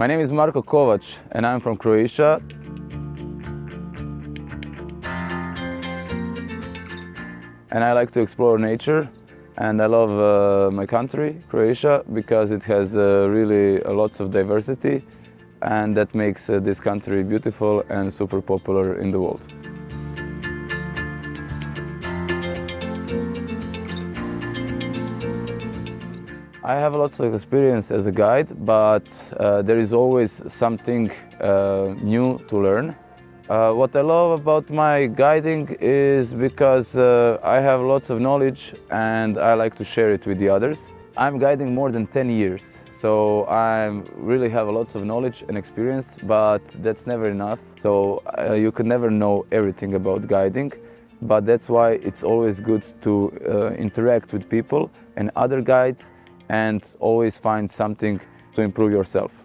My name is Marko Kovac and I'm from Croatia. And I like to explore nature, and I love my country, Croatia, because it has really lots of diversity, and that makes this country beautiful and super popular in the world. I have lots of experience as a guide, but there is always something new to learn. What I love about my guiding is because I have lots of knowledge and I like to share it with the others. I'm guiding more than 10 years, so I really have lots of knowledge and experience, but that's never enough. So you could never know everything about guiding, but that's why it's always good to interact with people and other guides and always find something to improve yourself.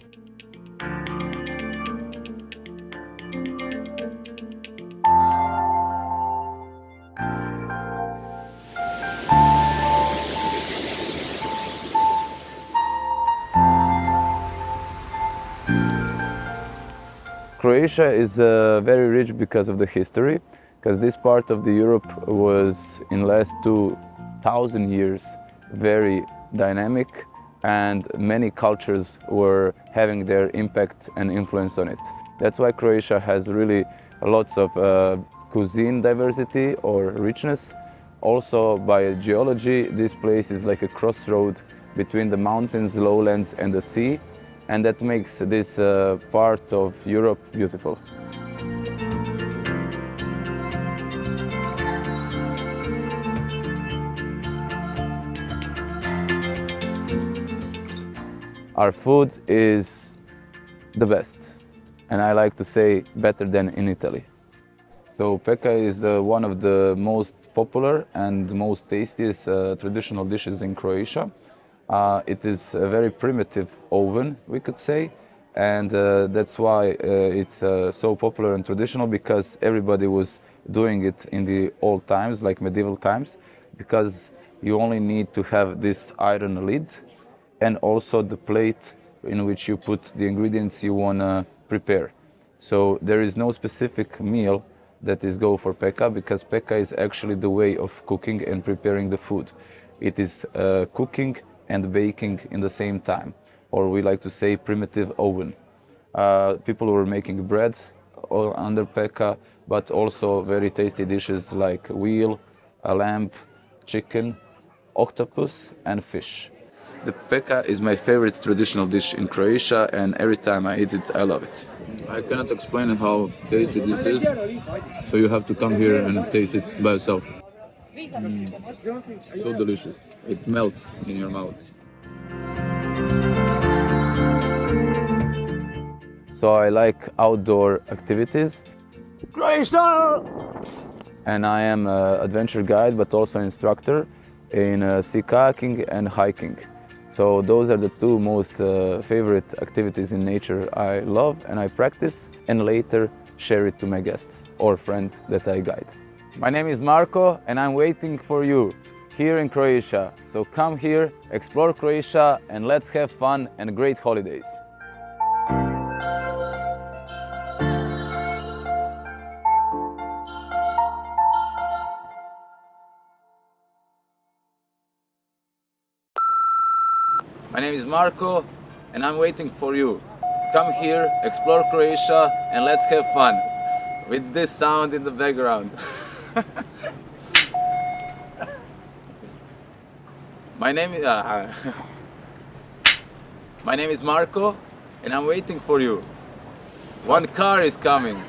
Croatia is very rich because of the history, because this part of the Europe was in the last 2,000 years very dynamic, and many cultures were having their impact and influence on it. That's why Croatia has really lots of cuisine diversity or richness. Also by geology, this place is like a crossroad between the mountains, lowlands and the sea, and that makes this part of Europe beautiful. Our food is the best, and I like to say better than in Italy. So Pekka is one of the most popular and most tastiest traditional dishes in Croatia. It is a very primitive oven, we could say, and that's why it's so popular and traditional, because everybody was doing it in the old times, like medieval times, because you only need to have this iron lid and also the plate in which you put the ingredients you want to prepare. So there is no specific meal that is go for Pekka, because Pekka is actually the way of cooking and preparing the food. It is cooking and baking in the same time, or we like to say primitive oven. People were making bread under Pekka, but also very tasty dishes like veal, lamb, chicken, octopus and fish. The Pekka is my favorite traditional dish in Croatia, and every time I eat it, I love it. I cannot explain how tasty this is, so you have to come here and taste it by yourself. So delicious. It melts in your mouth. So I like outdoor activities. Croatia! And I am an adventure guide, but also instructor in sea kayaking and hiking. So those are the two most favorite activities in nature I love and I practice, and later share it to my guests or friend that I guide. My name is Marko and I'm waiting for you here in Croatia. So come here, explore Croatia, and let's have fun and great holidays. My name is Marko and I'm waiting for you. Come here, explore Croatia, and let's have fun with this sound in the background. My name is Marko and I'm waiting for you. One car is coming.